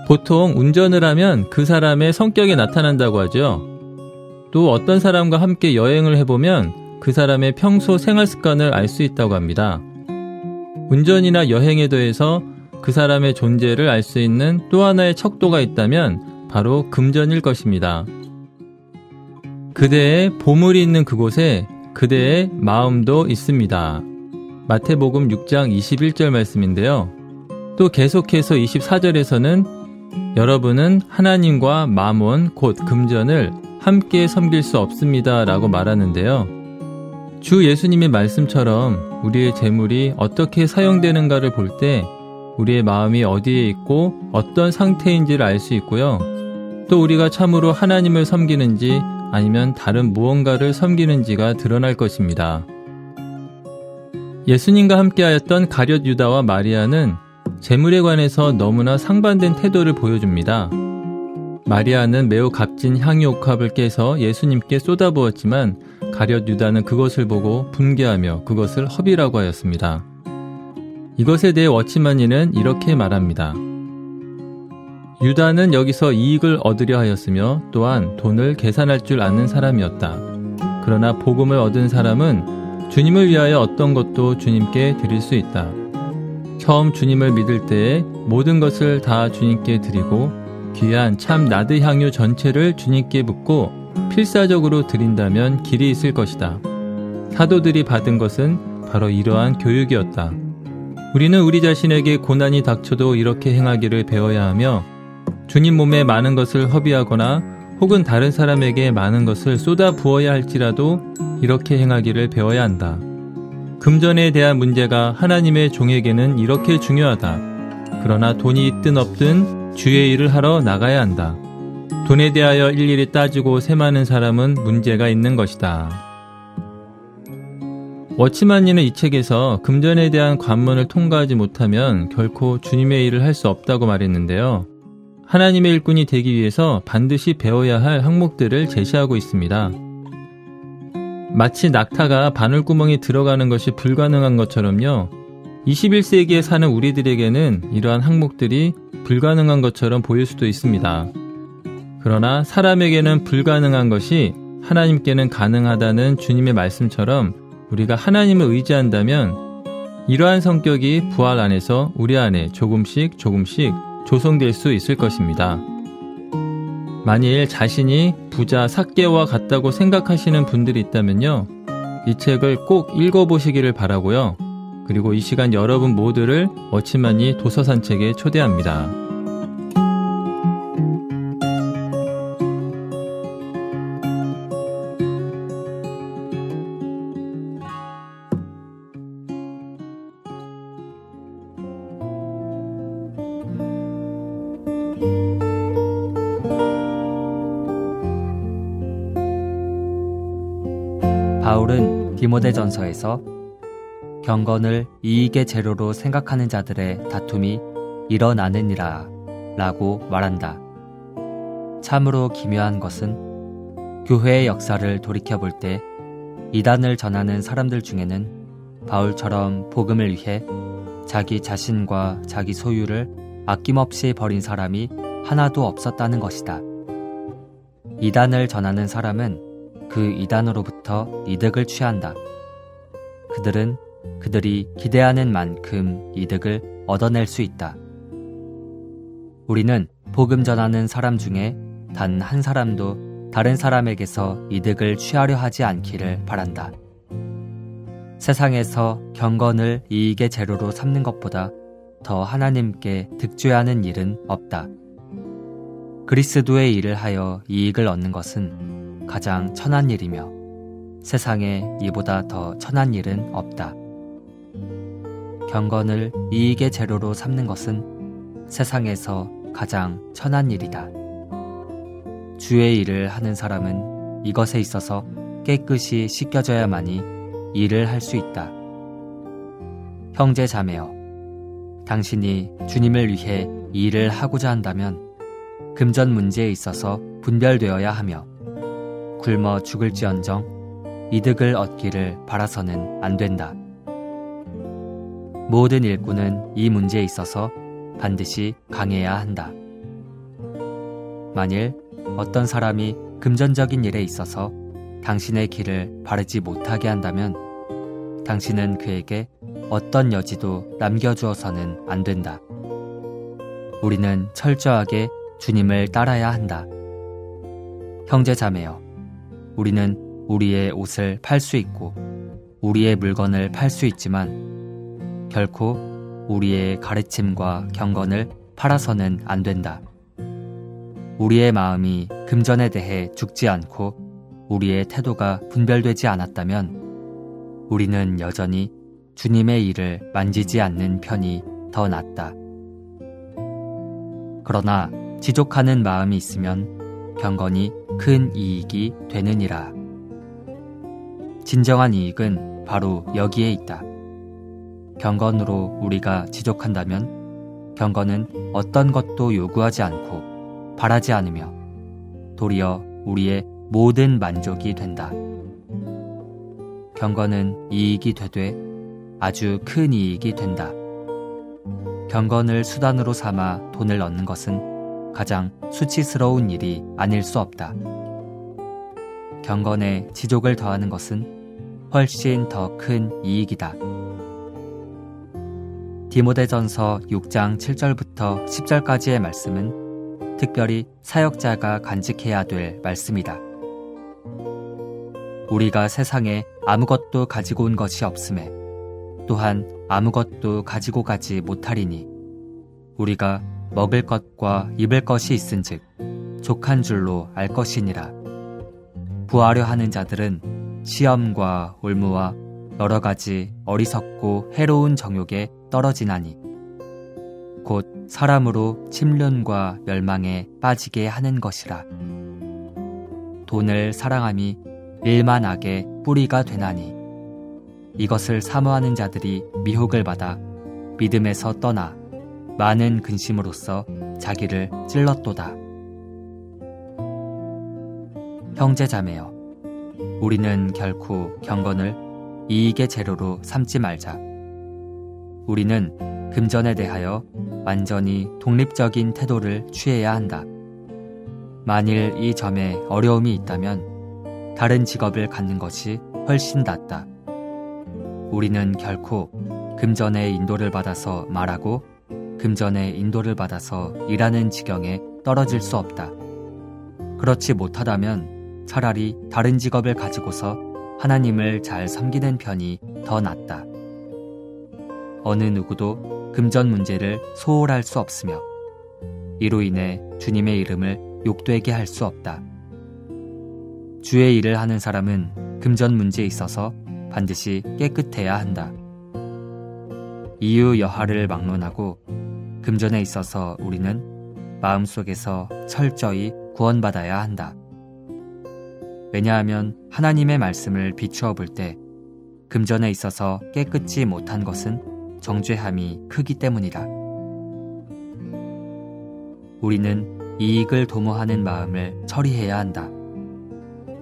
보통 운전을 하면 그 사람의 성격이 나타난다고 하죠. 또 어떤 사람과 함께 여행을 해보면 그 사람의 평소 생활 습관을 알 수 있다고 합니다. 운전이나 여행에 더해서 그 사람의 존재를 알 수 있는 또 하나의 척도가 있다면 바로 금전일 것입니다. 그대의 보물이 있는 그곳에 그대의 마음도 있습니다. 마태복음 6장 21절 말씀인데요. 또 계속해서 24절에서는 여러분은 하나님과 마몬 곧 금전을 함께 섬길 수 없습니다 라고 말하는데요. 주 예수님의 말씀처럼 우리의 재물이 어떻게 사용되는가를 볼 때 우리의 마음이 어디에 있고 어떤 상태인지를 알 수 있고요. 또 우리가 참으로 하나님을 섬기는지 아니면 다른 무언가를 섬기는지가 드러날 것입니다. 예수님과 함께하였던 가룟 유다와 마리아는 재물에 관해서 너무나 상반된 태도를 보여줍니다. 마리아는 매우 값진 향유옥합을 깨서 예수님께 쏟아부었지만 가룟 유다는 그것을 보고 분개하며 그것을 허비라고 하였습니다. 이것에 대해 워치마니는 이렇게 말합니다. 유다는 여기서 이익을 얻으려 하였으며 또한 돈을 계산할 줄 아는 사람이었다. 그러나 복음을 얻은 사람은 주님을 위하여 어떤 것도 주님께 드릴 수 있다. 처음 주님을 믿을 때에 모든 것을 다 주님께 드리고 귀한 참 나드 향유 전체를 주님께 붓고 필사적으로 드린다면 길이 있을 것이다. 사도들이 받은 것은 바로 이러한 교육이었다. 우리는 우리 자신에게 고난이 닥쳐도 이렇게 행하기를 배워야 하며 주님 몸에 많은 것을 허비하거나 혹은 다른 사람에게 많은 것을 쏟아 부어야 할지라도 이렇게 행하기를 배워야 한다. 금전에 대한 문제가 하나님의 종에게는 이렇게 중요하다. 그러나 돈이 있든 없든 주의 일을 하러 나가야 한다. 돈에 대하여 일일이 따지고 셈하는 사람은 문제가 있는 것이다. 워치마니는 이 책에서 금전에 대한 관문을 통과하지 못하면 결코 주님의 일을 할 수 없다고 말했는데요. 하나님의 일꾼이 되기 위해서 반드시 배워야 할 항목들을 제시하고 있습니다. 마치 낙타가 바늘구멍에 들어가는 것이 불가능한 것처럼요. 21세기에 사는 우리들에게는 이러한 항목들이 불가능한 것처럼 보일 수도 있습니다. 그러나 사람에게는 불가능한 것이 하나님께는 가능하다는 주님의 말씀처럼 우리가 하나님을 의지한다면 이러한 성격이 부활 안에서 우리 안에 조금씩 조성될 수 있을 것입니다. 만일 자신이 부자 삭개와 같다고 생각하시는 분들이 있다면요. 이 책을 꼭 읽어보시기를 바라고요. 그리고 이 시간 여러분 모두를 워치마니 도서 산책에 초대합니다. 바울은 디모데전서에서 경건을 이익의 재료로 생각하는 자들의 다툼이 일어나느니라 라고 말한다. 참으로 기묘한 것은 교회의 역사를 돌이켜볼 때 이단을 전하는 사람들 중에는 바울처럼 복음을 위해 자기 자신과 자기 소유를 아낌없이 버린 사람이 하나도 없었다는 것이다. 이단을 전하는 사람은 그 이단으로부터 이득을 취한다. 그들은 그들이 기대하는 만큼 이득을 얻어낼 수 있다. 우리는 복음 전하는 사람 중에 단 한 사람도 다른 사람에게서 이득을 취하려 하지 않기를 바란다. 세상에서 경건을 이익의 재료로 삼는 것보다 더 하나님께 득죄하는 일은 없다. 그리스도의 일을 하여 이익을 얻는 것은 가장 천한 일이며 세상에 이보다 더 천한 일은 없다. 경건을 이익의 재료로 삼는 것은 세상에서 가장 천한 일이다. 주의 일을 하는 사람은 이것에 있어서 깨끗이 씻겨져야만이 일을 할 수 있다. 형제 자매여, 당신이 주님을 위해 일을 하고자 한다면 금전 문제에 있어서 분별되어야 하며 굶어 죽을지언정 이득을 얻기를 바라서는 안 된다. 모든 일꾼은 이 문제에 있어서 반드시 강해야 한다. 만일 어떤 사람이 금전적인 일에 있어서 당신의 길을 바르지 못하게 한다면 당신은 그에게 어떤 여지도 남겨주어서는 안 된다. 우리는 철저하게 주님을 따라야 한다. 형제자매여, 우리는 우리의 옷을 팔 수 있고 우리의 물건을 팔 수 있지만 결코 우리의 가르침과 경건을 팔아서는 안 된다. 우리의 마음이 금전에 대해 죽지 않고 우리의 태도가 분별되지 않았다면 우리는 여전히 주님의 일을 만지지 않는 편이 더 낫다. 그러나 지족하는 마음이 있으면 경건이 큰 이익이 되느니라. 진정한 이익은 바로 여기에 있다. 경건으로 우리가 지족한다면 경건은 어떤 것도 요구하지 않고 바라지 않으며 도리어 우리의 모든 만족이 된다. 경건은 이익이 되되 아주 큰 이익이 된다. 경건을 수단으로 삼아 돈을 얻는 것은 가장 수치스러운 일이 아닐 수 없다. 경건에 지족을 더하는 것은 훨씬 더 큰 이익이다. 디모데전서 6장 7절부터 10절까지의 말씀은 특별히 사역자가 간직해야 될 말씀이다. 우리가 세상에 아무것도 가지고 온 것이 없음에 또한 아무것도 가지고 가지 못하리니 우리가 먹을 것과 입을 것이 있은즉 족한 줄로 알 것이니라. 부하려 하는 자들은 시험과 올무와 여러 가지 어리석고 해로운 정욕에 떨어지나니 곧 사람으로 침륜과 멸망에 빠지게 하는 것이라. 돈을 사랑함이 일만하게 뿌리가 되나니 이것을 사모하는 자들이 미혹을 받아 믿음에서 떠나 많은 근심으로써 자기를 찔렀도다. 형제자매여, 우리는 결코 경건을 이익의 재료로 삼지 말자. 우리는 금전에 대하여 완전히 독립적인 태도를 취해야 한다. 만일 이 점에 어려움이 있다면 다른 직업을 갖는 것이 훨씬 낫다. 우리는 결코 금전의 인도를 받아서 말하고 금전의 인도를 받아서 일하는 지경에 떨어질 수 없다. 그렇지 못하다면 차라리 다른 직업을 가지고서 하나님을 잘 섬기는 편이 더 낫다. 어느 누구도 금전 문제를 소홀할 수 없으며 이로 인해 주님의 이름을 욕되게 할 수 없다. 주의 일을 하는 사람은 금전 문제에 있어서 반드시 깨끗해야 한다. 이유 여하를 막론하고 금전에 있어서 우리는 마음속에서 철저히 구원받아야 한다. 왜냐하면 하나님의 말씀을 비추어 볼 때 금전에 있어서 깨끗지 못한 것은 정죄함이 크기 때문이다. 우리는 이익을 도모하는 마음을 처리해야 한다.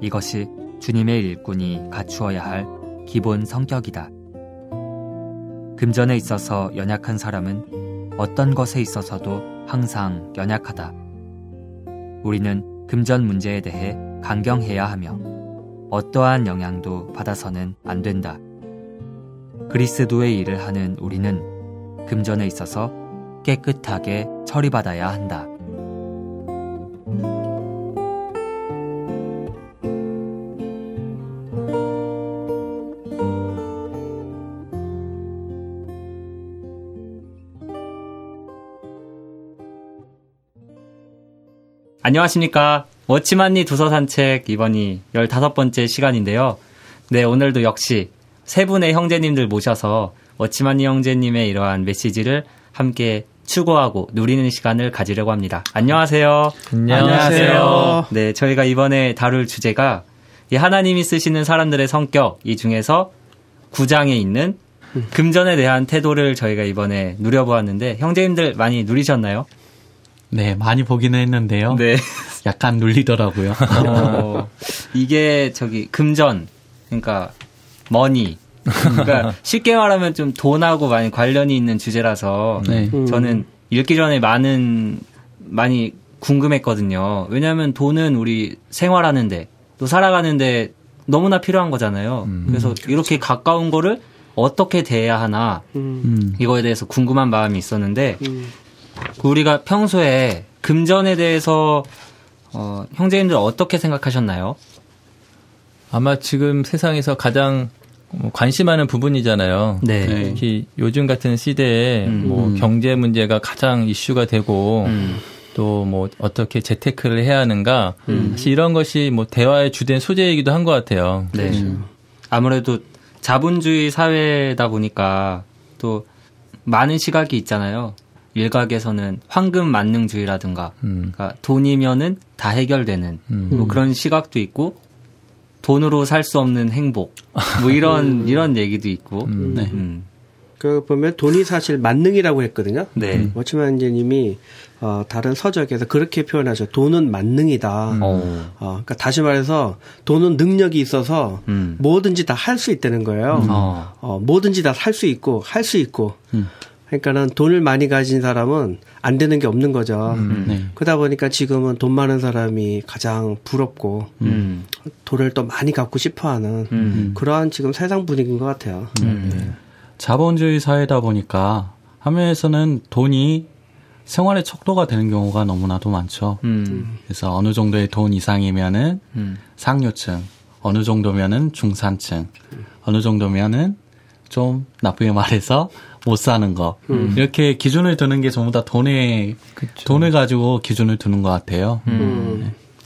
이것이 주님의 일꾼이 갖추어야 할 기본 성격이다. 금전에 있어서 연약한 사람은 어떤 것에 있어서도 항상 연약하다. 우리는 금전 문제에 대해 강경해야 하며 어떠한 영향도 받아서는 안 된다. 그리스도의 일을 하는 우리는 금전에 있어서 깨끗하게 처리받아야 한다. 안녕하십니까. 워치만니 두서산책 이번이 15번째 시간인데요. 네, 오늘도 역시 세 분의 형제님들 모셔서 워치만니 형제님의 이러한 메시지를 함께 추구하고 누리는 시간을 가지려고 합니다. 안녕하세요. 안녕하세요. 네, 저희가 이번에 다룰 주제가 이 하나님이 쓰시는 사람들의 성격, 이 중에서 9장에 있는 금전에 대한 태도를 저희가 이번에 누려보았는데 형제님들 많이 누리셨나요? 네, 많이 보기는 했는데요. 네. 약간 눌리더라고요. 이게 금전, 그러니까 머니. 그러니까 쉽게 말하면 좀 돈하고 많이 관련이 있는 주제라서 네. 저는 읽기 전에 많이 궁금했거든요. 왜냐하면 돈은 우리 생활하는데 또 살아가는데 너무나 필요한 거잖아요. 그래서 이렇게 가까운 거를 어떻게 대해야 하나 이거에 대해서 궁금한 마음이 있었는데 우리가 평소에 금전에 대해서 형제님들 어떻게 생각하셨나요? 아마 지금 세상에서 가장 관심하는 부분이잖아요. 네. 특히 요즘 같은 시대에 뭐 경제 문제가 가장 이슈가 되고 또 뭐 어떻게 재테크를 해야 하는가 사실 이런 것이 뭐 대화의 주된 소재이기도 한 것 같아요. 네. 아무래도 자본주의 사회다 보니까 또 많은 시각이 있잖아요. 일각에서는 황금 만능주의라든가 그러니까 돈이면은 다 해결되는 뭐 그런 시각도 있고 돈으로 살 수 없는 행복 뭐 이런 얘기도 있고 네. 그 보면 돈이 사실 만능이라고 했거든요. 네. 워치만 형제님이 다른 서적에서 그렇게 표현하죠. 돈은 만능이다. 그러니까 다시 말해서 돈은 능력이 있어서 뭐든지 다 할 수 있다는 거예요. 뭐든지 다 살 수 있고 할 수 있고. 그러니까는 돈을 많이 가진 사람은 안 되는 게 없는 거죠. 네. 그러다 보니까 지금은 돈 많은 사람이 가장 부럽고 돈을 또 많이 갖고 싶어하는 그러한 지금 세상 분위기인 것 같아요. 자본주의 사회다 보니까 한면에서는 돈이 생활의 척도가 되는 경우가 너무나도 많죠. 그래서 어느 정도의 돈 이상이면은 상류층, 어느 정도면은 중산층, 어느 정도면은 좀 나쁘게 말해서 못 사는 거. 이렇게 기준을 두는 게 전부 다 돈을 가지고 기준을 두는 것 같아요.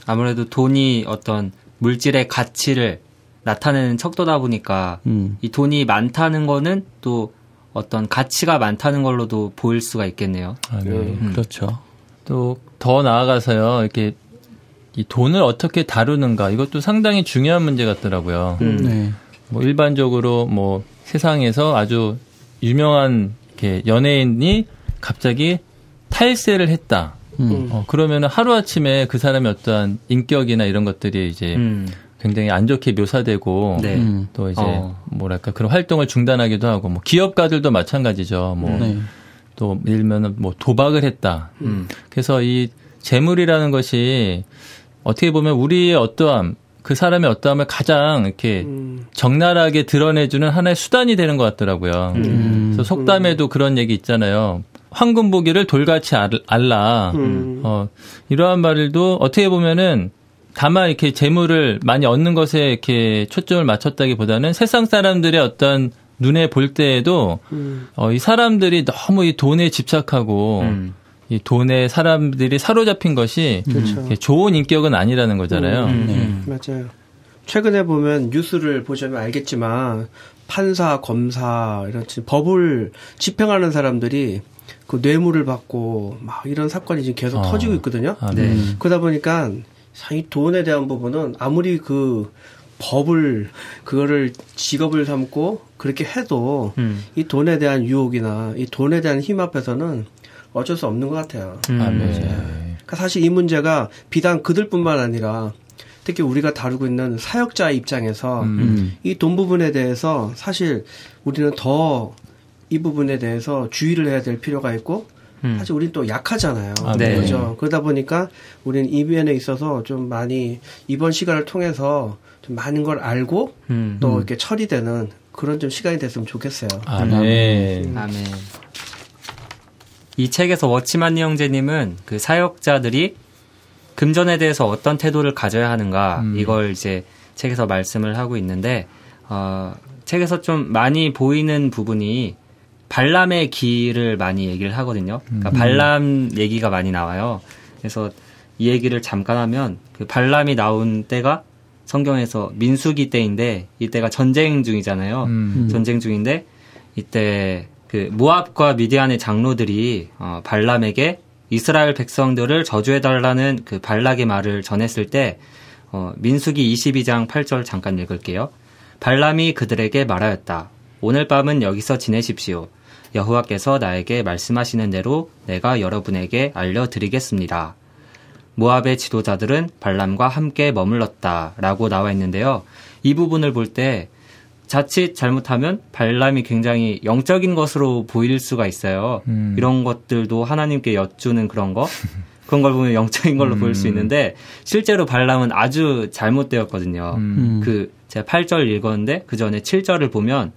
아무래도 돈이 어떤 물질의 가치를 나타내는 척도다 보니까 이 돈이 많다는 거는 또 어떤 가치가 많다는 걸로도 보일 수가 있겠네요. 네. 그렇죠. 또 더 나아가서요. 이렇게 이 돈을 어떻게 다루는가 이것도 상당히 중요한 문제 같더라고요. 네. 뭐 일반적으로 뭐 세상에서 아주 유명한 이렇게 연예인이 갑자기 탈세를 했다. 그러면은 하루아침에 그 사람의 어떠한 인격이나 이런 것들이 이제 굉장히 안 좋게 묘사되고 네. 또 이제 뭐랄까 그런 활동을 중단하기도 하고 뭐 기업가들도 마찬가지죠. 뭐 또 예를 들면 뭐 도박을 했다. 그래서 이 재물이라는 것이 어떻게 보면 우리의 어떠함 그 사람의 어떠함을 가장 이렇게 적나라하게 드러내주는 하나의 수단이 되는 것 같더라고요. 그래서 속담에도 그런 얘기 있잖아요. 황금 보기를 돌같이 알라. 이러한 말도 어떻게 보면은 다만 이렇게 재물을 많이 얻는 것에 이렇게 초점을 맞췄다기보다는 세상 사람들의 어떤 눈에 볼 때에도 이 사람들이 너무 이 돈에 집착하고 이 돈에 사람들이 사로잡힌 것이 좋은 인격은 아니라는 거잖아요. 맞아요. 최근에 보면 뉴스를 보시면 알겠지만 판사, 검사 이런 법을 집행하는 사람들이 그 뇌물을 받고 막 이런 사건이 지금 계속 터지고 있거든요. 네. 그러다 보니까 이 돈에 대한 부분은 아무리 그 법을 그거를 직업을 삼고 그렇게 해도 이 돈에 대한 유혹이나 이 돈에 대한 힘 앞에서는 어쩔 수 없는 것 같아요. 그러니까 사실 이 문제가 비단 그들뿐만 아니라 특히 우리가 다루고 있는 사역자의 입장에서 이 돈 부분에 대해서 사실 우리는 더 이 부분에 대해서 주의를 해야 될 필요가 있고 사실 우리는 또 약하잖아요. 네. 그렇죠. 그러다 보니까 우리는 이 면에 있어서 좀 많이 이번 시간을 통해서 좀 많은 걸 알고 또 이렇게 처리되는 그런 좀 시간이 됐으면 좋겠어요. 아멘. 아멘. 이 책에서 워치만니 형제님은 그 사역자들이 금전에 대해서 어떤 태도를 가져야 하는가 이걸 이제 책에서 말씀을 하고 있는데 책에서 좀 많이 보이는 부분이 발람의 기를 많이 얘기를 하거든요. 그러니까 발람 얘기가 많이 나와요. 그래서 이 얘기를 잠깐 하면 그 발람이 나온 때가 성경에서 민수기 때인데 이때가 전쟁 중이잖아요. 전쟁 중인데 이때 그 모압과 미디안의 장로들이 발람에게 이스라엘 백성들을 저주해달라는 그 발락의 말을 전했을 때 민수기 22장 8절 잠깐 읽을게요. 발람이 그들에게 말하였다. 오늘 밤은 여기서 지내십시오. 여호와께서 나에게 말씀하시는 대로 내가 여러분에게 알려드리겠습니다. 모압의 지도자들은 발람과 함께 머물렀다라고 나와 있는데요. 이 부분을 볼 때 자칫 잘못하면 발람이 굉장히 영적인 것으로 보일 수가 있어요. 이런 것들도 하나님께 여쭈는 그런 걸 보면 영적인 걸로 보일 수 있는데 실제로 발람은 아주 잘못되었거든요. 제가 8절 읽었는데 그 전에 7절을 보면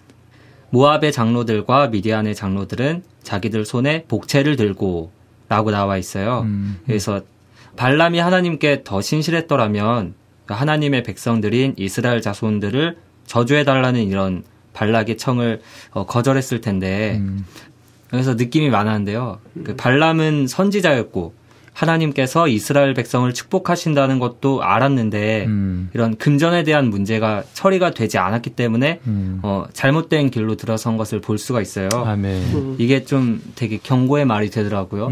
모압의 장로들과 미디안의 장로들은 자기들 손에 복채를 들고 라고 나와 있어요. 그래서 발람이 하나님께 더 신실했더라면 하나님의 백성들인 이스라엘 자손들을 저주해달라는 이런 발락의 청을 거절했을 텐데 그래서 느낌이 많았는데요. 그 발람은 선지자였고 하나님께서 이스라엘 백성을 축복하신다는 것도 알았는데 이런 금전에 대한 문제가 처리가 되지 않았기 때문에 잘못된 길로 들어선 것을 볼 수가 있어요. 아멘. 이게 좀 되게 경고의 말이 되더라고요.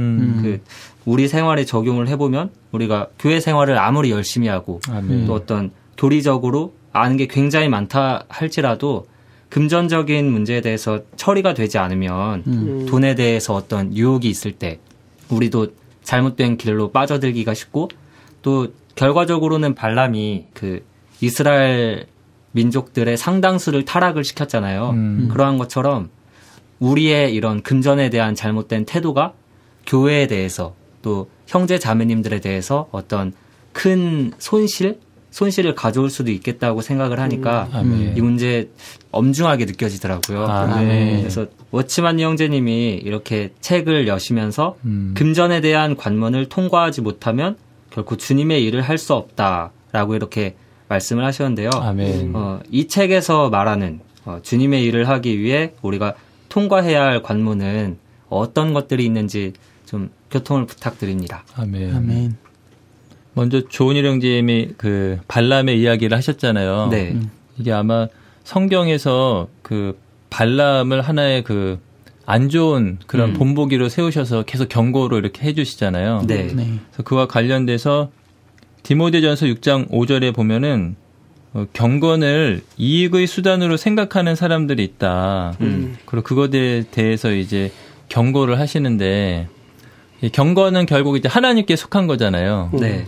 우리 생활에 적용을 해보면 우리가 교회 생활을 아무리 열심히 하고 또 어떤 교리적으로 아는 게 굉장히 많다 할지라도 금전적인 문제에 대해서 처리가 되지 않으면 돈에 대해서 어떤 유혹이 있을 때 우리도 잘못된 길로 빠져들기가 쉽고 또 결과적으로는 발람이 그 이스라엘 민족들의 상당수를 타락을 시켰잖아요. 그러한 것처럼 우리의 이런 금전에 대한 잘못된 태도가 교회에 대해서 또 형제 자매님들에 대해서 어떤 큰 손실을 가져올 수도 있겠다고 생각을 하니까 이 문제 엄중하게 느껴지더라고요. 그래서 워치만니 형제님이 이렇게 책을 여시면서 금전에 대한 관문을 통과하지 못하면 결코 주님의 일을 할 수 없다라고 이렇게 말씀을 하셨는데요. 이 책에서 말하는 주님의 일을 하기 위해 우리가 통과해야 할 관문은 어떤 것들이 있는지 좀 교통을 부탁드립니다. 아멘. 먼저 조은일 형제님이 그 발람의 이야기를 하셨잖아요. 네. 이게 아마 성경에서 그 발람을 하나의 그 안 좋은 그런 본보기로 세우셔서 계속 경고로 이렇게 해주시잖아요. 네. 그래서 그와 관련돼서 디모데전서 6장 5절에 보면은 경건을 이익의 수단으로 생각하는 사람들이 있다. 그리고 그것에 대해서 이제 경고를 하시는데 경건은 결국 이제 하나님께 속한 거잖아요. 네.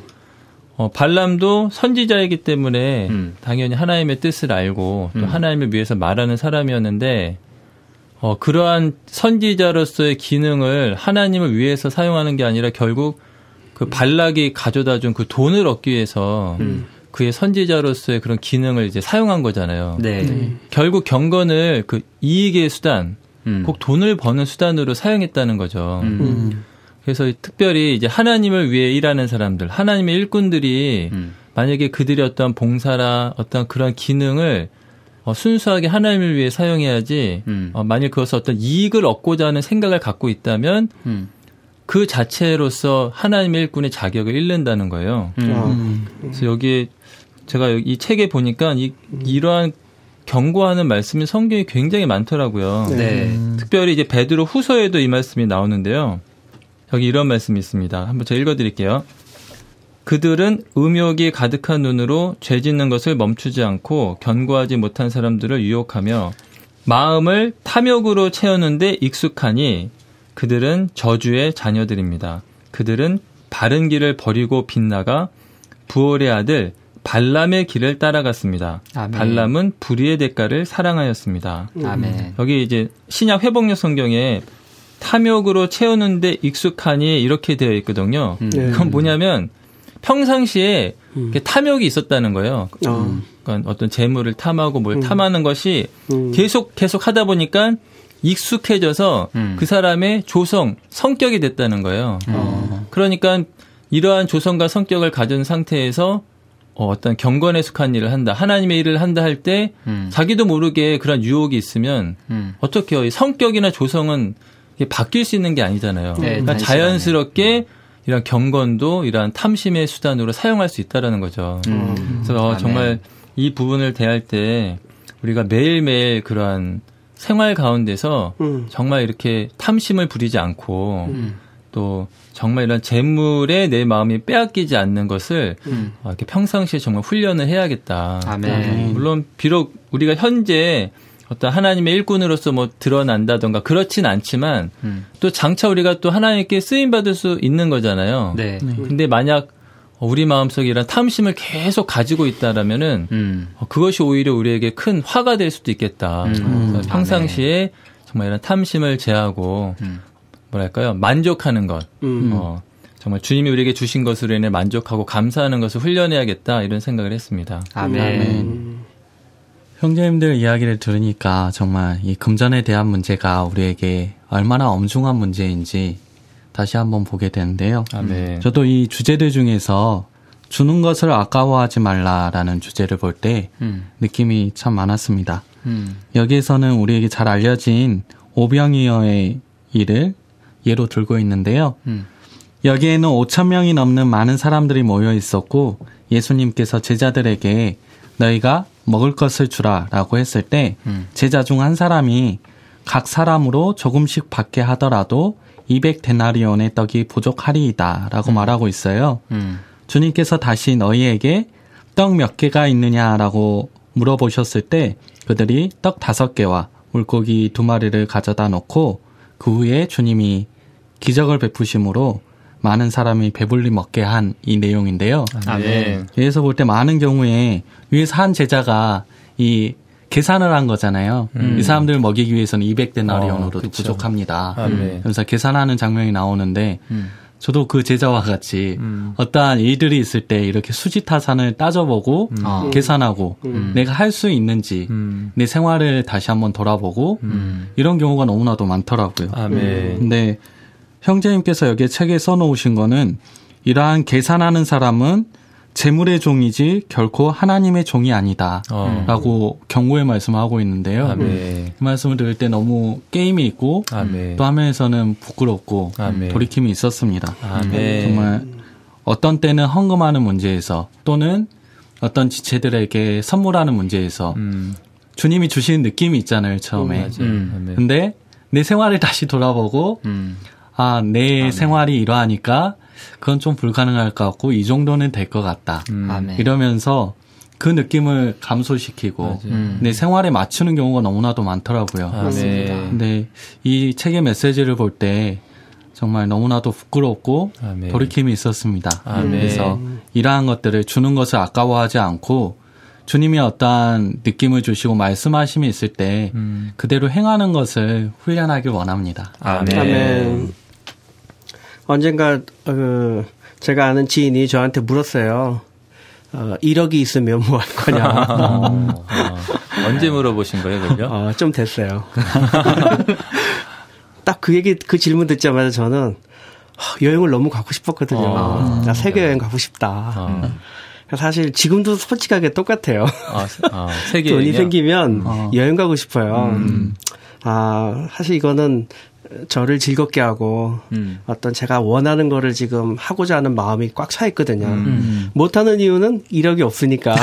발람도 선지자이기 때문에 당연히 하나님의 뜻을 알고 또 하나님을 위해서 말하는 사람이었는데 그러한 선지자로서의 기능을 하나님을 위해서 사용하는 게 아니라 결국 그 발락이 가져다 준 그 돈을 얻기 위해서 그의 선지자로서의 그런 기능을 이제 사용한 거잖아요. 결국 경건을 그 이익의 수단, 꼭 돈을 버는 수단으로 사용했다는 거죠. 그래서 특별히 이제 하나님을 위해 일하는 사람들, 하나님의 일꾼들이 만약에 그들의 어떤 봉사나 어떤 그런 기능을 순수하게 하나님을 위해 사용해야지 만일 그것을 어떤 이익을 얻고자 하는 생각을 갖고 있다면 그 자체로서 하나님의 일꾼의 자격을 잃는다는 거예요. 그래서 여기에 제가 이 책에 보니까 이러한 경고하는 말씀이 성경에 굉장히 많더라고요. 특별히 이제 베드로 후서에도 이 말씀이 나오는데요. 여기 이런 말씀이 있습니다. 한번 제가 읽어드릴게요. 그들은 음욕이 가득한 눈으로 죄 짓는 것을 멈추지 않고 견고하지 못한 사람들을 유혹하며 마음을 탐욕으로 채우는데 익숙하니 그들은 저주의 자녀들입니다. 그들은 바른 길을 버리고 빗나가 부올의 아들 발람의 길을 따라갔습니다. 아멘. 발람은 불의의 대가를 사랑하였습니다. 아멘. 여기 이제 신약 회복력 성경에 탐욕으로 채우는데 익숙하니 이렇게 되어 있거든요. 그건 뭐냐면 평상시에 탐욕이 있었다는 거예요. 그러니까 어떤 재물을 탐하고 뭘 탐하는 것이 계속 하다 보니까 익숙해져서 그 사람의 조성, 성격이 됐다는 거예요. 그러니까 이러한 조성과 성격을 가진 상태에서 어떤 경건에 속한 일을 한다, 하나님의 일을 한다 할 때 자기도 모르게 그런 유혹이 있으면 어떻게 해요? 성격이나 조성은 바뀔 수 있는 게 아니잖아요. 네, 그러니까 자연스럽게 이런 경건도 이러한 탐심의 수단으로 사용할 수 있다라는 거죠. 그래서 정말 이 부분을 대할 때 우리가 매일매일 그러한 생활 가운데서 정말 이렇게 탐심을 부리지 않고 또 정말 이런 재물에 내 마음이 빼앗기지 않는 것을 이렇게 평상시에 정말 훈련을 해야겠다. 아멘. 물론 비록 우리가 현재 어떤 하나님의 일꾼으로서 뭐 드러난다던가 그렇진 않지만 또 장차 우리가 또 하나님께 쓰임 받을 수 있는 거잖아요. 네. 근데 만약 우리 마음속에 이런 탐심을 계속 가지고 있다라면은 그것이 오히려 우리에게 큰 화가 될 수도 있겠다. 평상시에 정말 이런 탐심을 제하고 뭐랄까요? 만족하는 것. 정말 주님이 우리에게 주신 것으로 인해 만족하고 감사하는 것을 훈련해야겠다 이런 생각을 했습니다. 아멘. 형제님들 이야기를 들으니까 정말 이 금전에 대한 문제가 우리에게 얼마나 엄중한 문제인지 다시 한번 보게 되는데요. 아멘. 저도 이 주제들 중에서 주는 것을 아까워하지 말라라는 주제를 볼 때 느낌이 참 많았습니다. 여기에서는 우리에게 잘 알려진 오병이어의 일을 예로 들고 있는데요. 여기에는 5,000명이 넘는 많은 사람들이 모여 있었고 예수님께서 제자들에게 너희가 먹을 것을 주라 라고 했을 때 제자 중 한 사람이 각 사람으로 조금씩 받게 하더라도 200데나리온의 떡이 부족하리이다 라고 말하고 있어요. 주님께서 다시 너희에게 떡 몇 개가 있느냐라고 물어보셨을 때 그들이 떡 5개와 물고기 2마리를 가져다 놓고 그 후에 주님이 기적을 베푸심으로 많은 사람이 배불리 먹게 한 이 내용인데요. 아멘. 여기서 볼 때 많은 경우에 위에서 한 제자가 이 계산을 한 거잖아요. 이 사람들을 먹이기 위해서는 200데나리온으로도 부족합니다. 그래서 계산하는 장면이 나오는데 저도 그 제자와 같이 어떠한 일들이 있을 때 이렇게 수지타산을 따져보고 계산하고 내가 할 수 있는지 내 생활을 다시 한번 돌아보고 이런 경우가 너무나도 많더라고요. 근데 형제님께서 여기에 책에 써놓으신 거는 이러한 계산하는 사람은 재물의 종이지 결코 하나님의 종이 아니다 라고 경고의 말씀을 하고 있는데요. 그 말씀을 들을 때 너무 게임이 있고 또 화면에서는 부끄럽고 돌이킴이 있었습니다. 정말 어떤 때는 헌금하는 문제에서 또는 어떤 지체들에게 선물하는 문제에서 주님이 주시는 느낌이 있잖아요. 처음에. 근데 내 생활을 다시 돌아보고 내 생활이 이러하니까 그건 좀 불가능할 것 같고 이 정도는 될 것 같다. 이러면서 그 느낌을 감소시키고 내 생활에 맞추는 경우가 너무나도 많더라고요. 근데 이 책의 메시지를 볼 때 정말 너무나도 부끄럽고 돌이킴이 있었습니다. 그래서 이러한 것들을 주는 것을 아까워하지 않고 주님이 어떠한 느낌을 주시고 말씀하심이 있을 때 그대로 행하는 것을 훈련하길 원합니다. 아멘. 언젠가 제가 아는 지인이 저한테 물었어요. 1억이 있으면 뭐 할 거냐. 언제 물어보신 거예요, 그죠? 좀 됐어요. 딱 그 질문 듣자마자 저는 여행을 너무 가고 싶었거든요. 나 세계 여행 가고 싶다. 사실 지금도 솔직하게 똑같아요. 세계 돈이 생기면 여행 가고 싶어요. 사실 이거는 저를 즐겁게 하고 어떤 제가 원하는 거를 지금 하고자 하는 마음이 꽉 차 있거든요. 못하는 이유는 이력이 없으니까.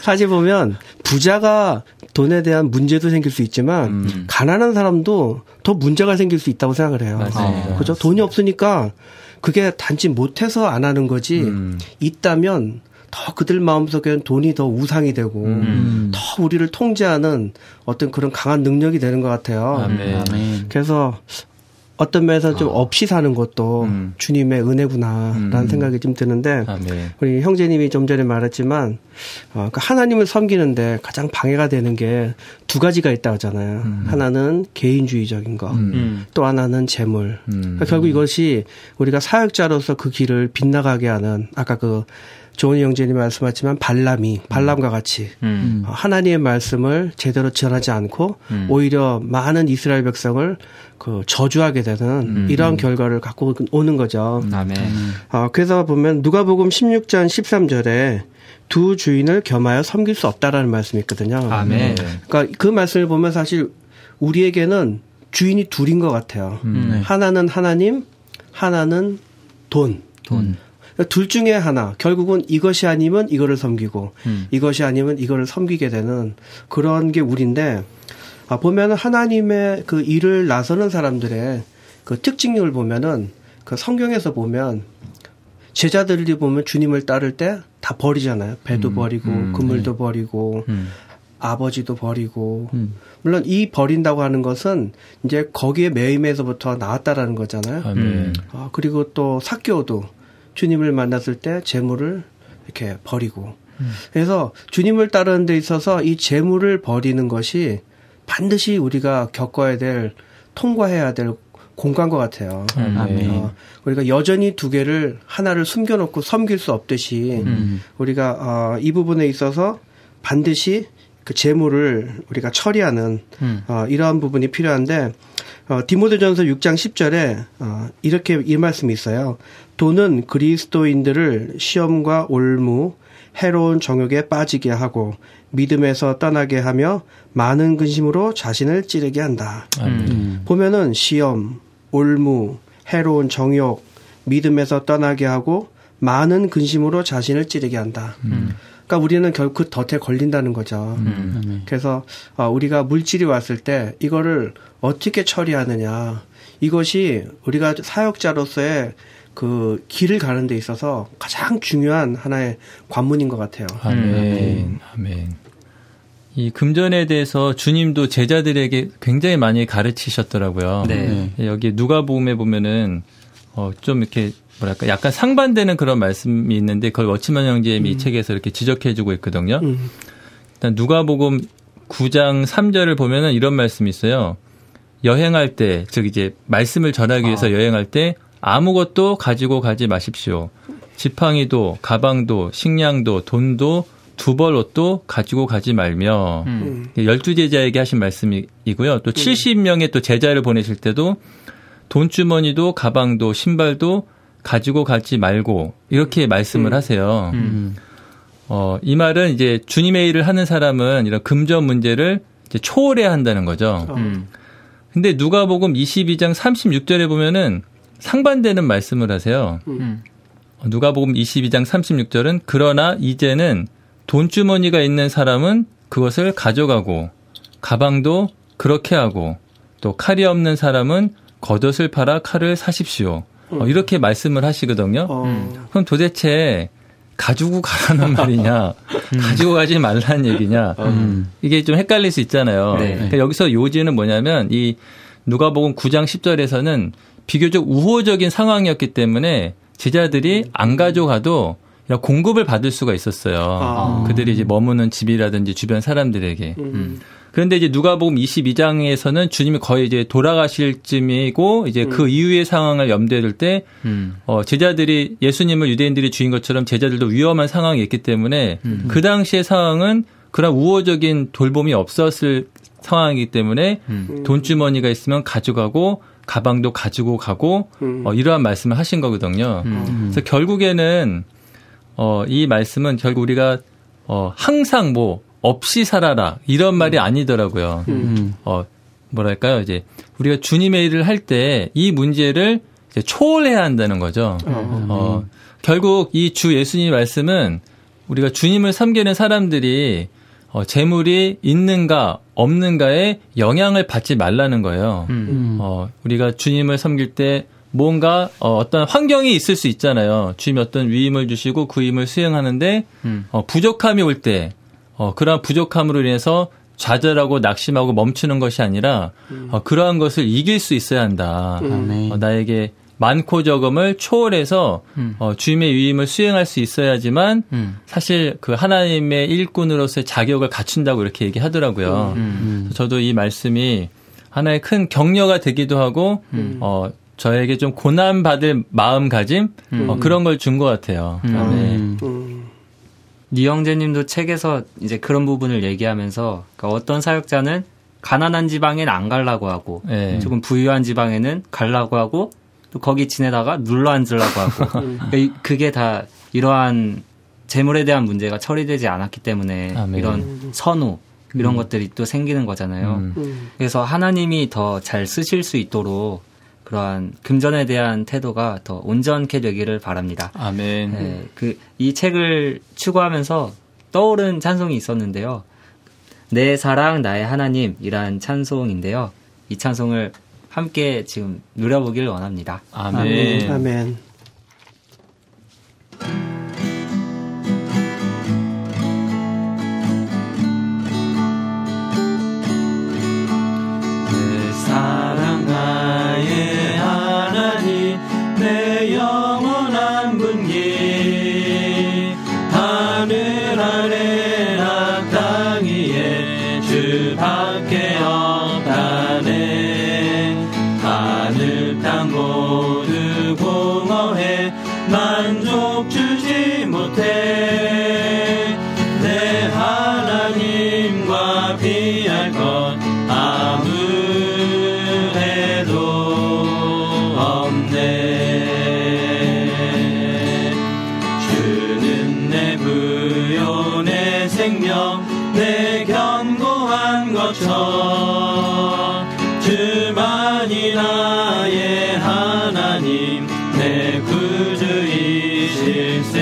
사실 보면 부자가 돈에 대한 문제도 생길 수 있지만 가난한 사람도 더 문제가 생길 수 있다고 생각을 해요. 그죠? 돈이 없으니까 그게 단지 못해서 안 하는 거지 있다면 더 그들 마음속에는 돈이 더 우상이 되고 더 우리를 통제하는 어떤 그런 강한 능력이 되는 것 같아요. 그래서 어떤 면에서 좀 없이 사는 것도 주님의 은혜구나라는 생각이 좀 드는데 우리 형제님이 좀 전에 말했지만 하나님을 섬기는데 가장 방해가 되는 게 2가지가 있다고 하잖아요. 하나는 개인주의적인 거, 또 하나는 재물. 그러니까 결국 이것이 우리가 사역자로서 그 길을 빗나가게 하는 아까 조은희 형제님 말씀하셨지만 발람과 같이 하나님의 말씀을 제대로 전하지 않고 오히려 많은 이스라엘 백성을 저주하게 되는 이러한 결과를 갖고 오는 거죠. 그래서 보면 누가복음 16장 13절에 두 주인을 겸하여 섬길 수 없다라는 말씀이 있거든요. 그러니까 그 말씀을 보면 사실 우리에게는 주인이 둘인 것 같아요. 하나는 하나님, 하나는 돈. 둘 중에 하나, 결국은 이것이 아니면 이거를 섬기고, 이것이 아니면 이거를 섬기게 되는 그런 게 우리인데, 보면은 하나님의 그 일을 나서는 사람들의 그 특징을 보면은, 그 성경에서 보면, 제자들이 보면 주님을 따를 때 다 버리잖아요. 배도 버리고, 그물도 버리고, 아버지도 버리고, 물론 이 버린다고 하는 것은 이제 거기에 매임에서부터 나왔다라는 거잖아요. 그리고 또 삭개오도 주님을 만났을 때 재물을 이렇게 버리고 그래서 주님을 따르는 데 있어서 이 재물을 버리는 것이 반드시 우리가 겪어야 될 통과해야 될 공과인 것 같아요. 우리가 여전히 두 개를 하나를 숨겨놓고 섬길 수 없듯이 우리가 이 부분에 있어서 반드시 그 재물을 우리가 처리하는 이러한 부분이 필요한데 디모데전서 6장 10절에 이렇게 이 말씀이 있어요. 돈은 그리스도인들을 시험과 올무, 해로운 정욕에 빠지게 하고 믿음에서 떠나게 하며 많은 근심으로 자신을 찌르게 한다. 보면은 시험, 올무, 해로운 정욕, 믿음에서 떠나게 하고 많은 근심으로 자신을 찌르게 한다. 그러니까 우리는 결국 그 덫에 걸린다는 거죠. 그래서 우리가 물질이 왔을 때 이거를 어떻게 처리하느냐. 이것이 우리가 사역자로서의 그 길을 가는 데 있어서 가장 중요한 하나의 관문인 것 같아요. 아멘. 아멘. 이 금전에 대해서 주님도 제자들에게 굉장히 많이 가르치셨더라고요. 네. 여기 누가복음에 보면은 좀 이렇게 뭐랄까 약간 상반되는 그런 말씀이 있는데 그걸 워치만 형제님이 이 책에서 이렇게 지적해주고 있거든요. 일단 누가복음 9장 3절을 보면은 이런 말씀이 있어요. 여행할 때, 즉 이제 말씀을 전하기 위해서 여행할 때 아무것도 가지고 가지 마십시오. 지팡이도, 가방도, 식량도, 돈도, 두벌 옷도 가지고 가지 말며 12제자에게 하신 말씀이고요. 또 70명의 또 제자를 보내실 때도 돈주머니도, 가방도, 신발도 가지고 가지 말고 이렇게 말씀을 하세요. 이 말은 이제 주님의 일을 하는 사람은 이런 금전 문제를 이제 초월해야 한다는 거죠. 근데 누가복음 22장 36절에 보면은 상반되는 말씀을 하세요. 누가복음 22장 36절은 그러나 이제는 돈주머니가 있는 사람은 그것을 가져가고 가방도 그렇게 하고 또 칼이 없는 사람은 겉옷을 팔아 칼을 사십시오. 이렇게 말씀을 하시거든요. 그럼 도대체 가지고 가라는 말이냐, 가지고 가지 말라는 얘기냐, 이게 좀 헷갈릴 수 있잖아요. 네. 그러니까 여기서 요지는 뭐냐면 이 누가복음 9장 10절에서는 비교적 우호적인 상황이었기 때문에 제자들이 안 가져가도 공급을 받을 수가 있었어요. 그들이 이제 머무는 집이라든지 주변 사람들에게. 그런데 이제 누가복음 22장에서는 주님이 거의 이제 돌아가실 쯤이고 이제 그 이후의 상황을 염두에 둘 때 제자들이 예수님을 유대인들이 주인 것처럼 제자들도 위험한 상황이 있기 때문에 그 당시의 상황은 그런 우호적인 돌봄이 없었을 상황이기 때문에 돈주머니가 있으면 가져가고 가방도 가지고 가고 이러한 말씀을 하신 거거든요. 그래서 결국에는 이 말씀은 결국 우리가 항상 뭐 없이 살아라 이런 말이 아니더라고요. 뭐랄까요, 이제 우리가 주님의 일을 할 때 이 문제를 이제 초월해야 한다는 거죠. 결국 이 주 예수님 말씀은 우리가 주님을 섬기는 사람들이 재물이 있는가 없는가에 영향을 받지 말라는 거예요. 우리가 주님을 섬길 때 뭔가 어떤 환경이 있을 수 있잖아요. 주님이 어떤 위임을 주시고 그 위임을 수행하는데 부족함이 올 때 그러한 부족함으로 인해서 좌절하고 낙심하고 멈추는 것이 아니라 그러한 것을 이길 수 있어야 한다. 나에게 많고 적음을 초월해서 주님의 위임을 수행할 수 있어야지만 사실 그 하나님의 일꾼으로서의 자격을 갖춘다고 이렇게 얘기하더라고요. 저도 이 말씀이 하나의 큰 격려가 되기도 하고 저에게 좀 고난받을 마음가짐 그런 걸 준 것 같아요. 니 형제님도 책에서 이제 그런 부분을 얘기하면서 그러니까 어떤 사역자는 가난한 지방에는 안 가려고 하고 조금 부유한 지방에는 가려고 하고 또 거기 지내다가 눌러 앉으려고 하고 그게 다 이러한 재물에 대한 문제가 처리되지 않았기 때문에 이런 선호 이런 것들이 또 생기는 거잖아요. 그래서 하나님이 더 잘 쓰실 수 있도록 그러한 금전에 대한 태도가 더 온전케 되기를 바랍니다. 아멘. 네, 이 책을 추구하면서 떠오른 찬송이 있었는데요. 내 사랑 나의 하나님이란 찬송인데요. 이 찬송을 함께 지금 누려보길 원합니다. 아멘. 아멘. 내 사랑 나의 하나님 내 영원한 분께 주밖에 없다네. 하늘 땅 모두 공허해 만족 주지 못해. 내 하나님과 비할 것 아무래도 없네. 주는 내 부요 내 생명 내 견고한 거처. 주만이 나의 하나님 내 구주이실세.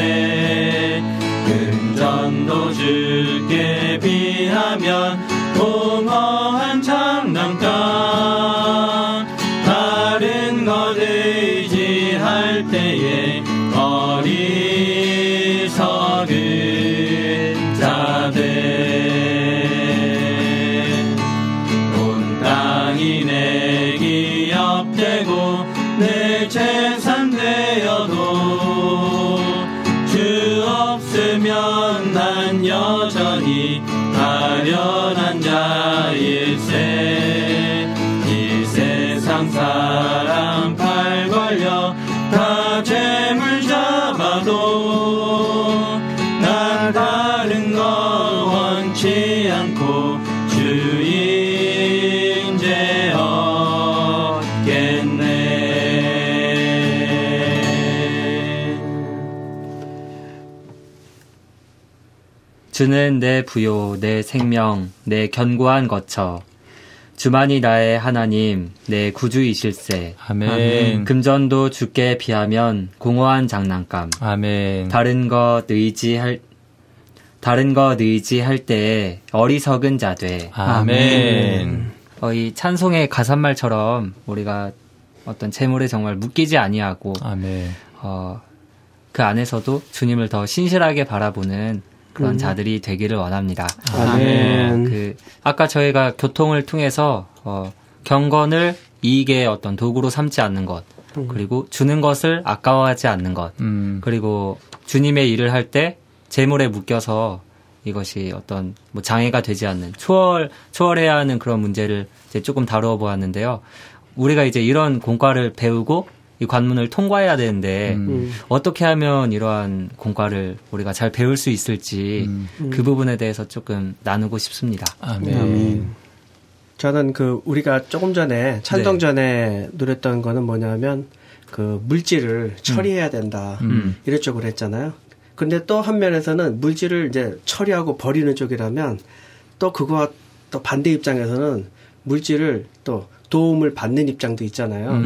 금전도 주께 비하면 공허한 장난감. 다른 것 의지할 때에 어리석은 자들. 온 땅이 내 기업되고 내 재산 되어도 주 없으면 난 여전히 가련한 자일세. 이 세상 사람 팔 걸려 다 재물 잡아도 난 다른 거 원치 않고 주인 죄 얻겠네. 주는 내 부요, 내 생명, 내 견고한 거처. 주만이 나의 하나님, 내 구주이실세. 아멘. 금전도 주께 비하면 공허한 장난감. 아멘. 다른 것 의지할 때에 어리석은 자 돼. 아멘. 이 찬송의 가사말처럼 우리가 어떤 재물에 정말 묶이지 아니하고 아멘. 그 안에서도 주님을 더 신실하게 바라보는 그런 자들이 되기를 원합니다. 아멘. 아까 저희가 교통을 통해서 경건을 이익의 어떤 도구로 삼지 않는 것, 그리고 주는 것을 아까워하지 않는 것, 그리고 주님의 일을 할 때 재물에 묶여서 이것이 어떤 뭐 장애가 되지 않는 초월해야 하는 그런 문제를 이제 조금 다루어 보았는데요. 우리가 이제 이런 공과를 배우고 이 관문을 통과해야 되는데 어떻게 하면 이러한 공과를 우리가 잘 배울 수 있을지 그 부분에 대해서 조금 나누고 싶습니다. 아멘. 저는 우리가 조금 전에 찬송 전에 누렸던 거는 뭐냐면 물질을 처리해야 된다 이런 쪽으로 했잖아요. 근데 또 한 면에서는 물질을 이제 처리하고 버리는 쪽이라면 또 그거와 또 반대 입장에서는 물질을 또 도움을 받는 입장도 있잖아요.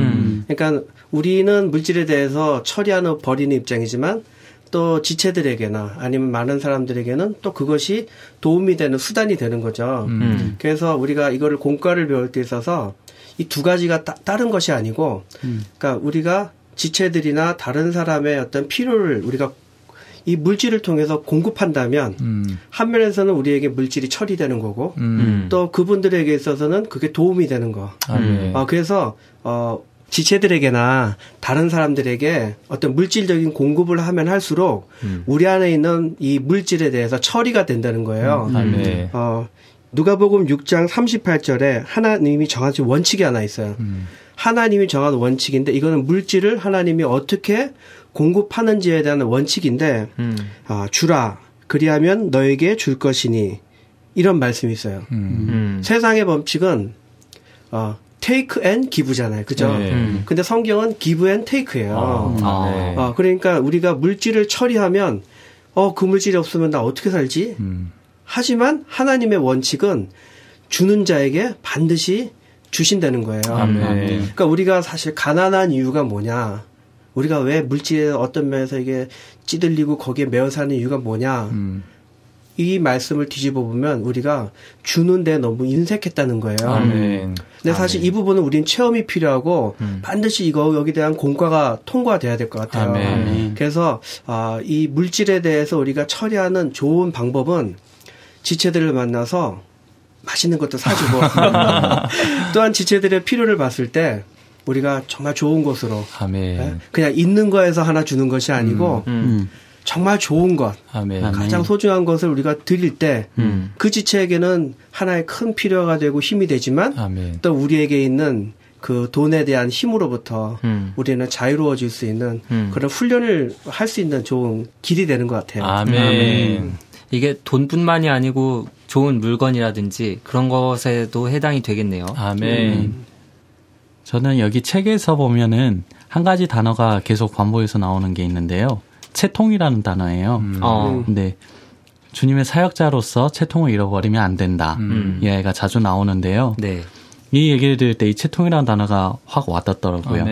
그러니까 우리는 물질에 대해서 처리하는 버리는 입장이지만 또 지체들에게나 아니면 많은 사람들에게는 또 그것이 도움이 되는 수단이 되는 거죠. 그래서 우리가 이거를 공과를 배울 때 있어서 이 두 가지가 다른 것이 아니고 그러니까 우리가 지체들이나 다른 사람의 어떤 필요를 우리가 이 물질을 통해서 공급한다면 한 면에서는 우리에게 물질이 처리되는 거고 또 그분들에게 있어서는 그게 도움이 되는 거. 그래서 지체들에게나 다른 사람들에게 어떤 물질적인 공급을 하면 할수록 우리 안에 있는 이 물질에 대해서 처리가 된다는 거예요. 누가복음 6장 38절에 하나님이 정하신 원칙이 하나 있어요. 하나님이 정한 원칙인데 이거는 물질을 하나님이 어떻게 공급하는지에 대한 원칙인데 주라 그리하면 너에게 줄 것이니 이런 말씀이 있어요. 세상의 법칙은 take and give잖아요. 그죠? 근데 성경은 give and take예요. 그러니까 우리가 물질을 처리하면 그 물질이 없으면 나 어떻게 살지? 하지만 하나님의 원칙은 주는 자에게 반드시 주신다는 거예요. 그러니까 우리가 사실 가난한 이유가 뭐냐? 우리가 왜 물질에 어떤 면에서 이게 찌들리고 거기에 매여 사는 이유가 뭐냐? 이 말씀을 뒤집어 보면 우리가 주는데 너무 인색했다는 거예요. 근데 사실 이 부분은 우린 체험이 필요하고 반드시 여기에 대한 공과가 통과돼야 될 것 같아요. 그래서 이 물질에 대해서 우리가 처리하는 좋은 방법은 지체들을 만나서 맛있는 것도 사주고 또한 지체들의 필요를 봤을 때 우리가 정말 좋은 곳으로 그냥 있는 거에서 하나 주는 것이 아니고 정말 좋은 것, 아멘. 가장 소중한 것을 우리가 드릴 때 그 지체에게는 하나의 큰 필요가 되고 힘이 되지만 아멘. 또 우리에게 있는 그 돈에 대한 힘으로부터 우리는 자유로워질 수 있는 그런 훈련을 할 수 있는 좋은 길이 되는 것 같아요. 아멘. 이게 돈뿐만이 아니고 좋은 물건이라든지 그런 것에도 해당이 되겠네요. 아멘. 저는 여기 책에서 보면은 한 가지 단어가 계속 반복해서 나오는 게 있는데요. 채통이라는 단어예요. 근데 주님의 사역자로서 채통을 잃어버리면 안 된다. 이 아이가 자주 나오는데요. 네. 이 얘기를 들을 때 이 채통이라는 단어가 확 와닿더라고요.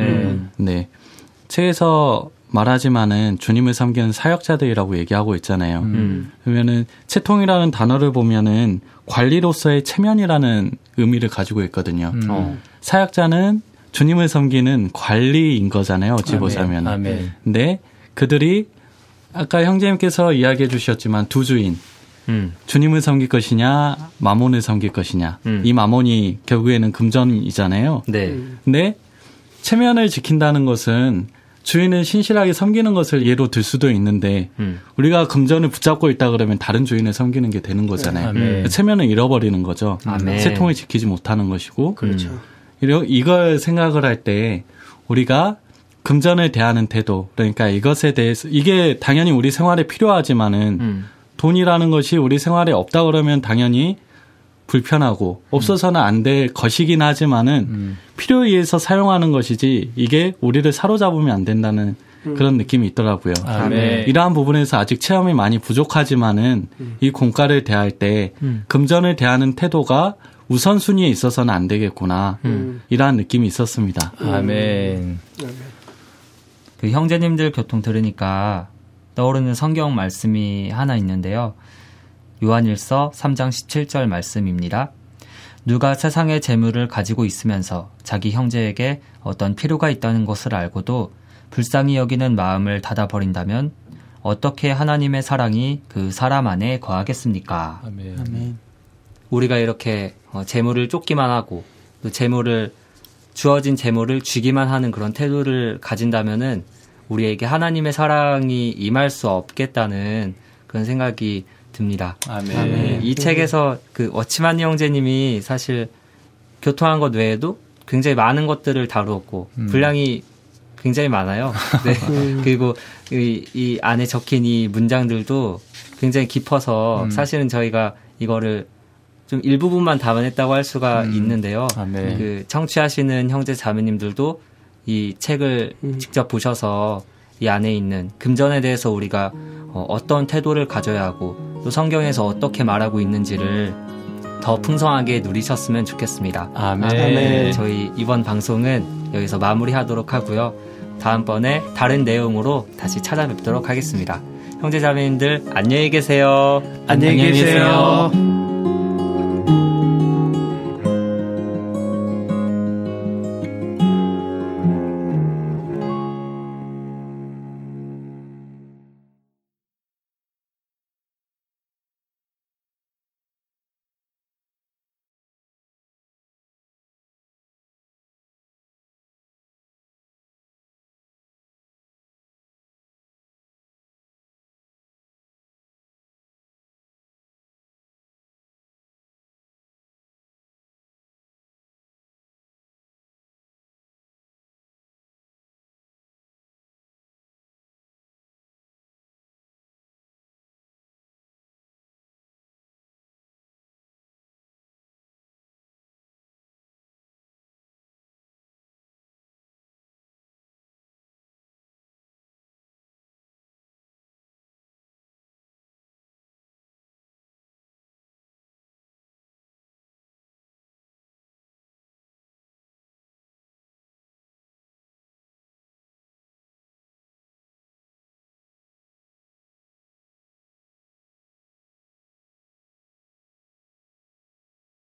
네. 책에서 말하지만은 주님을 섬기는 사역자들이라고 얘기하고 있잖아요. 그러면은 채통이라는 단어를 보면은 관리로서의 체면이라는 의미를 가지고 있거든요. 사역자는 주님을 섬기는 관리인 거잖아요. 어찌 보자면. 아멘. 근데 그들이 아까 형제님께서 이야기해 주셨지만 두 주인. 주님을 섬길 것이냐 마몬을 섬길 것이냐. 이 마몬이 결국에는 금전이잖아요. 네. 근데 체면을 지킨다는 것은 주인을 신실하게 섬기는 것을 예로 들 수도 있는데 우리가 금전을 붙잡고 있다 그러면 다른 주인을 섬기는 게 되는 거잖아요. 체면을 잃어버리는 거죠. 채통을 지키지 못하는 것이고. 그렇죠. 이걸 생각을 할 때 우리가 금전을 대하는 태도, 그러니까 이것에 대해서 이게 당연히 우리 생활에 필요하지만은 돈이라는 것이 우리 생활에 없다 그러면 당연히 불편하고 없어서는 안 될 것이긴 하지만은 필요에 의해서 사용하는 것이지 이게 우리를 사로잡으면 안 된다는 그런 느낌이 있더라고요. 아멘. 이러한 부분에서 아직 체험이 많이 부족하지만은 이 공과를 대할 때 금전을 대하는 태도가 우선순위에 있어서는 안 되겠구나. 이러한 느낌이 있었습니다. 아멘. 그 형제님들 교통 들으니까 떠오르는 성경 말씀이 하나 있는데요. 요한일서 3장 17절 말씀입니다. 누가 세상의 재물을 가지고 있으면서 자기 형제에게 어떤 필요가 있다는 것을 알고도 불쌍히 여기는 마음을 닫아버린다면 어떻게 하나님의 사랑이 그 사람 안에 거하겠습니까? 아멘. 우리가 이렇게 재물을 쫓기만 하고 또 주어진 재물을 쥐기만 하는 그런 태도를 가진다면은 우리에게 하나님의 사랑이 임할 수 없겠다는 그런 생각이 듭니다. 아멘. 이 책에서 그 워치만니 형제님이 사실 교통한 것 외에도 굉장히 많은 것들을 다루었고 분량이 굉장히 많아요. 네. 그리고 이 안에 적힌 이 문장들도 굉장히 깊어서 사실은 저희가 이거를 좀 일부분만 담아냈다고 할 수가 있는데요. 아멘. 그 청취하시는 형제 자매님들도 이 책을 직접 보셔서 이 안에 있는 금전에 대해서 우리가 어떤 태도를 가져야 하고 또 성경에서 어떻게 말하고 있는지를 더 풍성하게 누리셨으면 좋겠습니다. 아멘. 저희 이번 방송은 여기서 마무리하도록 하고요. 다음번에 다른 내용으로 다시 찾아뵙도록 하겠습니다. 형제 자매님들 안녕히 계세요. 안녕히 계세요.